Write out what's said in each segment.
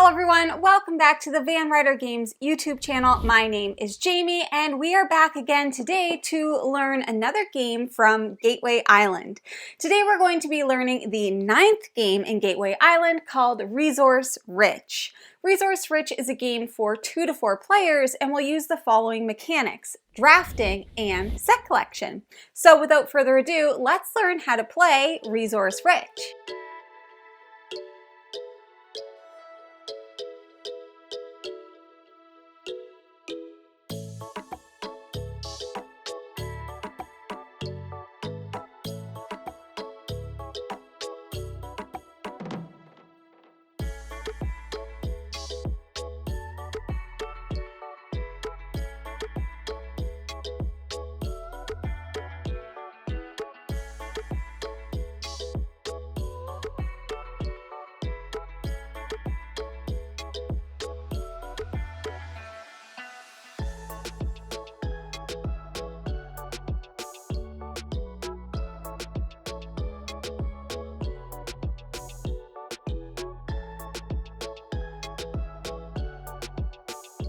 Hello everyone, welcome back to the Ryder Games YouTube channel. My name is Jamie and we are back again today to learn another game from Gateway Island. Today we're going to be learning the 9th game in Gateway Island called Resource Rich. Resource Rich is a game for 2 to 4 players and will use the following mechanics: drafting and set collection. So without further ado, let's learn how to play Resource Rich.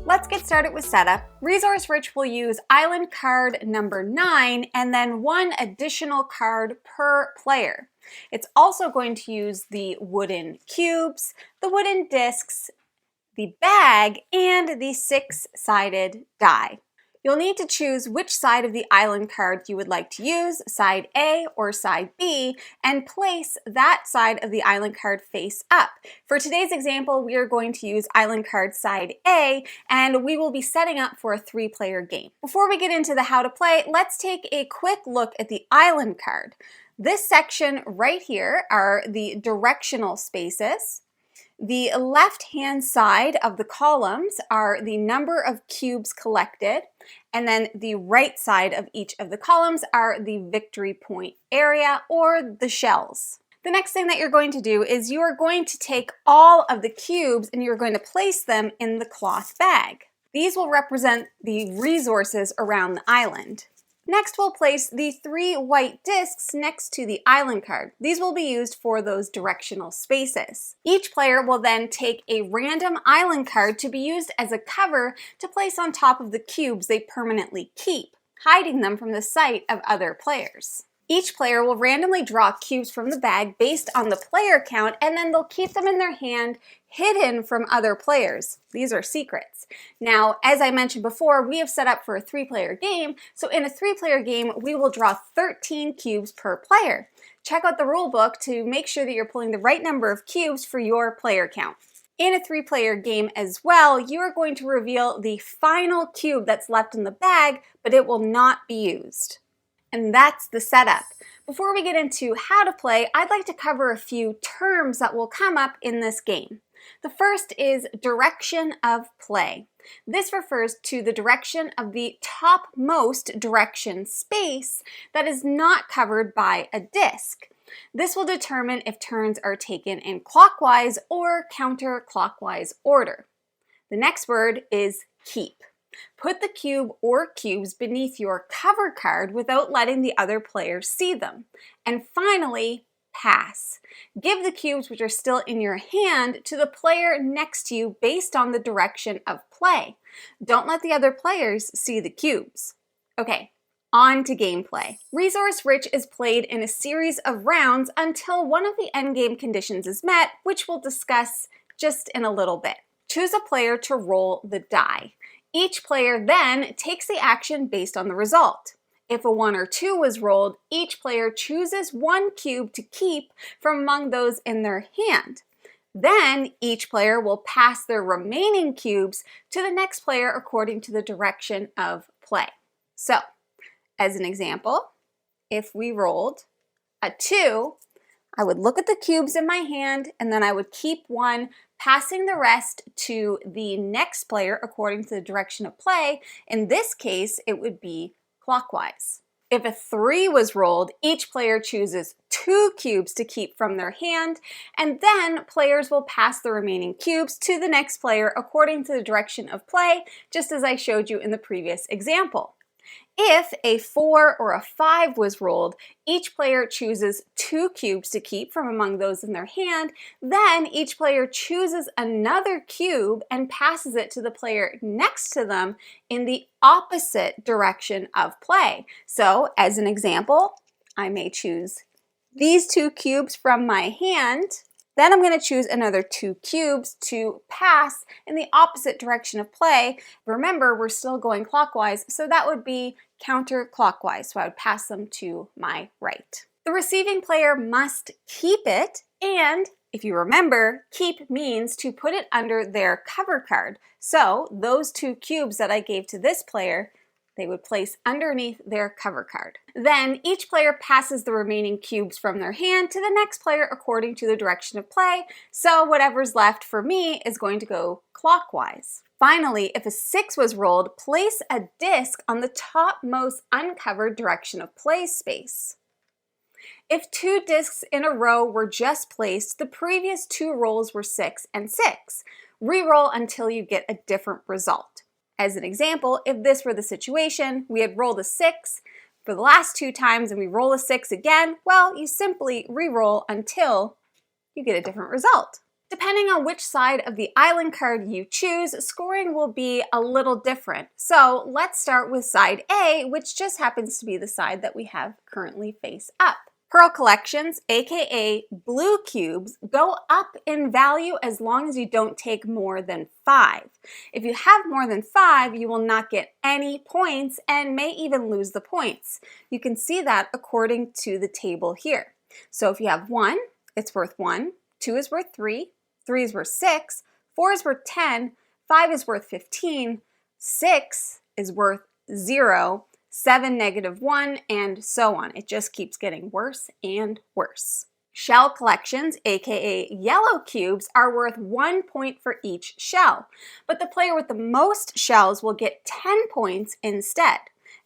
Let's get started with setup. Resource Rich will use island card number 9 and then 1 additional card per player. It's also going to use the wooden cubes, the wooden discs, the bag, and the 6-sided die. You'll need to choose which side of the island card you would like to use, side A or side B, and place that side of the island card face up. For today's example, we are going to use island card side A, and we will be setting up for a 3-player game. Before we get into the how to play, let's take a quick look at the island card. This section right here are the directional spaces. The left-hand side of the columns are the number of cubes collected, and then the right side of each of the columns are the victory point area or the shells. The next thing that you're going to do is you are going to take all of the cubes and you're going to place them in the cloth bag. These will represent the resources around the island. Next, we'll place the 3 white discs next to the island card. These will be used for those directional spaces. Each player will then take a random island card to be used as a cover to place on top of the cubes they permanently keep, hiding them from the sight of other players. Each player will randomly draw cubes from the bag based on the player count, and then they'll keep them in their hand hidden from other players. These are secrets. Now, as I mentioned before, we have set up for a 3-player game, so in a 3-player game, we will draw 13 cubes per player. Check out the rule book to make sure that you're pulling the right number of cubes for your player count. In a 3-player game as well, you are going to reveal the final cube that's left in the bag, but it will not be used. And that's the setup. Before we get into how to play, I'd like to cover a few terms that will come up in this game. The first is direction of play. This refers to the direction of the topmost direction space that is not covered by a disc. This will determine if turns are taken in clockwise or counterclockwise order. The next word is keep. Put the cube or cubes beneath your cover card without letting the other player see them. And finally, pass. Give the cubes which are still in your hand to the player next to you based on the direction of play. Don't let the other players see the cubes. Okay, on to gameplay. Resource Rich is played in a series of rounds until one of the endgame conditions is met, which we'll discuss just in a little bit. Choose a player to roll the die. Each player then takes the action based on the result. If a 1 or 2 was rolled, each player chooses 1 cube to keep from among those in their hand. Then each player will pass their remaining cubes to the next player according to the direction of play. So, as an example, if we rolled a 2, I would look at the cubes in my hand and then I would keep 1, passing the rest to the next player according to the direction of play. In this case, it would be clockwise. If a 3 was rolled, each player chooses 2 cubes to keep from their hand, and then players will pass the remaining cubes to the next player according to the direction of play, just as I showed you in the previous example. If a 4 or a 5 was rolled, each player chooses 2 cubes to keep from among those in their hand. Then each player chooses another cube and passes it to the player next to them in the opposite direction of play. So, as an example, I may choose these 2 cubes from my hand. Then I'm going to choose another 2 cubes to pass in the opposite direction of play. Remember, we're still going clockwise, so that would be counterclockwise. So I would pass them to my right. The receiving player must keep it, and if you remember, keep means to put it under their cover card. So those 2 cubes that I gave to this player, they would place underneath their cover card. Then each player passes the remaining cubes from their hand to the next player according to the direction of play, so whatever's left for me is going to go clockwise. Finally, if a 6 was rolled, place a disc on the topmost uncovered direction of play space. If 2 discs in a row were just placed, the previous 2 rolls were 6 and 6. Re-roll until you get a different result. As an example, if this were the situation, we had rolled a 6 for the last 2 times and we roll a 6 again, well, you simply re-roll until you get a different result. Depending on which side of the island card you choose, scoring will be a little different. So let's start with side A, which just happens to be the side that we have currently face up. Pearl collections, aka blue cubes, go up in value as long as you don't take more than 5. If you have more than 5, you will not get any points and may even lose the points. You can see that according to the table here. So if you have 1, it's worth 1, 2 is worth 3, 3 is worth 6, 4 is worth 10, 5 is worth 15, 6 is worth 0, 7, -1, and so on. It just keeps getting worse and worse. Shell collections, aka yellow cubes, are worth 1 point for each shell, but the player with the most shells will get 10 points instead,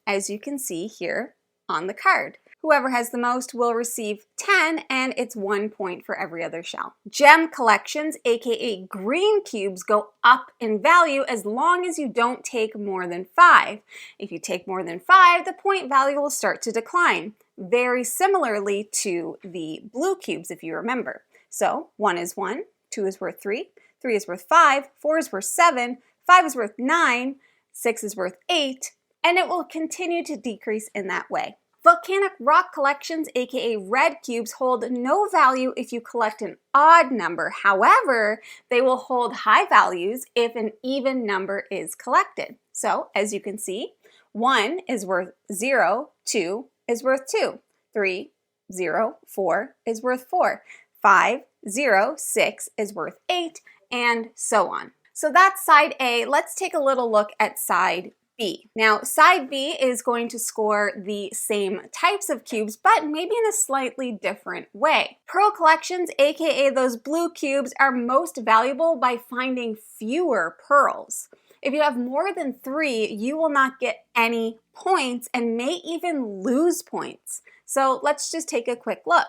as you can see here on the card. Whoever has the most will receive 10, and it's 1 point for every other shell. Gem collections, aka green cubes, go up in value as long as you don't take more than 5. If you take more than 5, the point value will start to decline, very similarly to the blue cubes, if you remember. So 1 is 1, 2 is worth 3, 3 is worth 5, 4 is worth 7, 5 is worth 9, 6 is worth 8, and it will continue to decrease in that way. Volcanic rock collections, aka red cubes, hold no value if you collect an odd number. However, they will hold high values if an even number is collected. So, as you can see, 1 is worth 0, 2 is worth 2, 3, 0, 4 is worth 4, 5, 0, 6 is worth 8, and so on. So that's side A. Let's take a little look at side B. Now, side B is going to score the same types of cubes, but maybe in a slightly different way. Pearl collections, aka those blue cubes, are most valuable by finding fewer pearls. If you have more than 3, you will not get any points and may even lose points. So let's just take a quick look.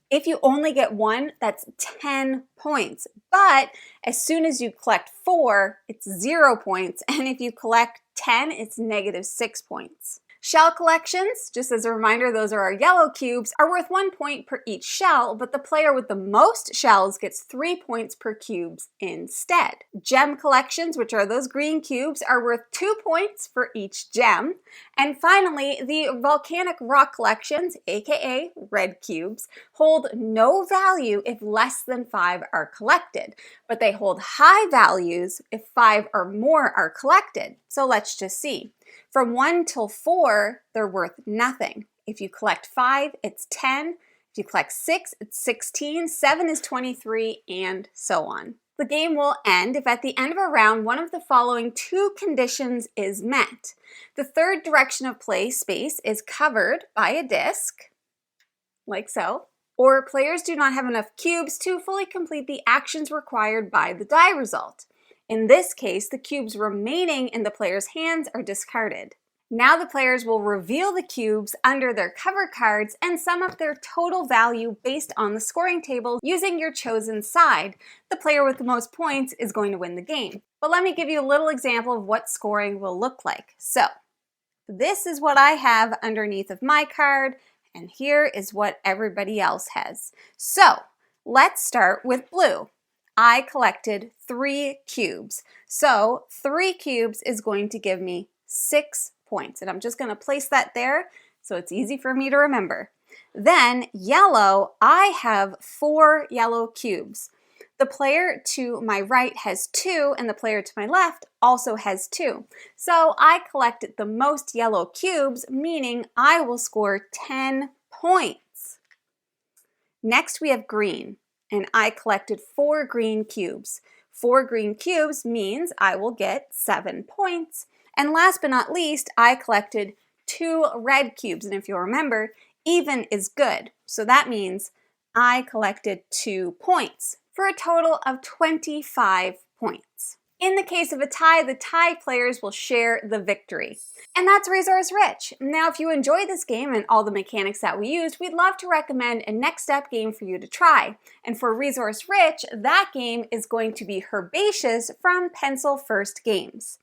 If you only get 1, that's 10 points. But as soon as you collect 4, it's 0 points. And if you collect 10, it's -6 points. Shell collections, just as a reminder, those are our yellow cubes, are worth 1 point per each shell, but the player with the most shells gets 3 points per cubes instead. Gem collections, which are those green cubes, are worth 2 points for each gem. And finally, the volcanic rock collections, aka red cubes, hold no value if less than 5 are collected, but they hold high values if 5 or more are collected. So let's just see. From 1 till 4, they're worth nothing. If you collect 5, it's 10. If you collect 6, it's 16. 7 is 23, and so on. The game will end if at the end of a round, one of the following 2 conditions is met. The third direction of play space is covered by a disc, like so, or players do not have enough cubes to fully complete the actions required by the die result. In this case, the cubes remaining in the player's hands are discarded. Now the players will reveal the cubes under their cover cards and sum up their total value based on the scoring table using your chosen side. The player with the most points is going to win the game. But let me give you a little example of what scoring will look like. So, This is what I have underneath of my card, and here is what everybody else has. So let's start with blue. I collected 3 cubes. So 3 cubes is going to give me 6 points. And I'm just going to place that there so it's easy for me to remember. Then yellow, I have 4 yellow cubes. The player to my right has 2, and the player to my left also has 2. So I collected the most yellow cubes, meaning I will score 10 points. Next we have green, and I collected 4 green cubes. 4 green cubes means I will get 7 points. And last but not least, I collected 2 red cubes, and if you'll remember, even is good. So that means I collected 2 points for a total of 25 points. In the case of a tie, the tie players will share the victory. And that's Resource Rich. Now, if you enjoyed this game and all the mechanics that we used, we'd love to recommend a next step game for you to try. And for Resource Rich, that game is going to be Herbaceous from Pencil First Games.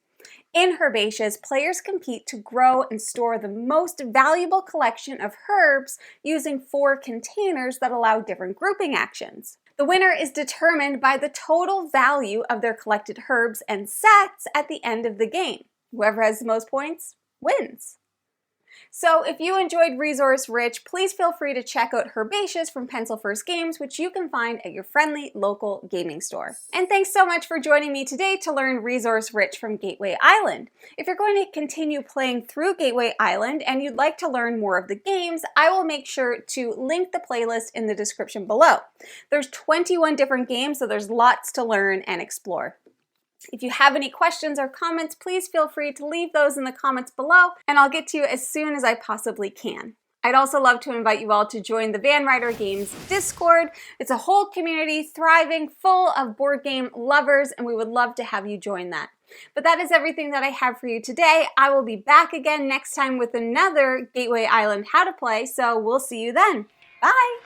In Herbaceous, players compete to grow and store the most valuable collection of herbs using 4 containers that allow different grouping actions. The winner is determined by the total value of their collected herbs and sets at the end of the game. Whoever has the most points wins. So if you enjoyed Resource Rich, please feel free to check out Herbaceous from Pencil First Games, which you can find at your friendly local gaming store. And thanks so much for joining me today to learn Resource Rich from Gateway Island. If you're going to continue playing through Gateway Island and you'd like to learn more of the games, I will make sure to link the playlist in the description below. There's 21 different games, so there's lots to learn and explore. If you have any questions or comments, please feel free to leave those in the comments below, and I'll get to you as soon as I possibly can. I'd also love to invite you all to join the Van Ryder Games Discord. It's a whole community thriving, full of board game lovers, and we would love to have you join that. But that is everything that I have for you today. I will be back again next time with another Gateway Island How to Play, so we'll see you then. Bye!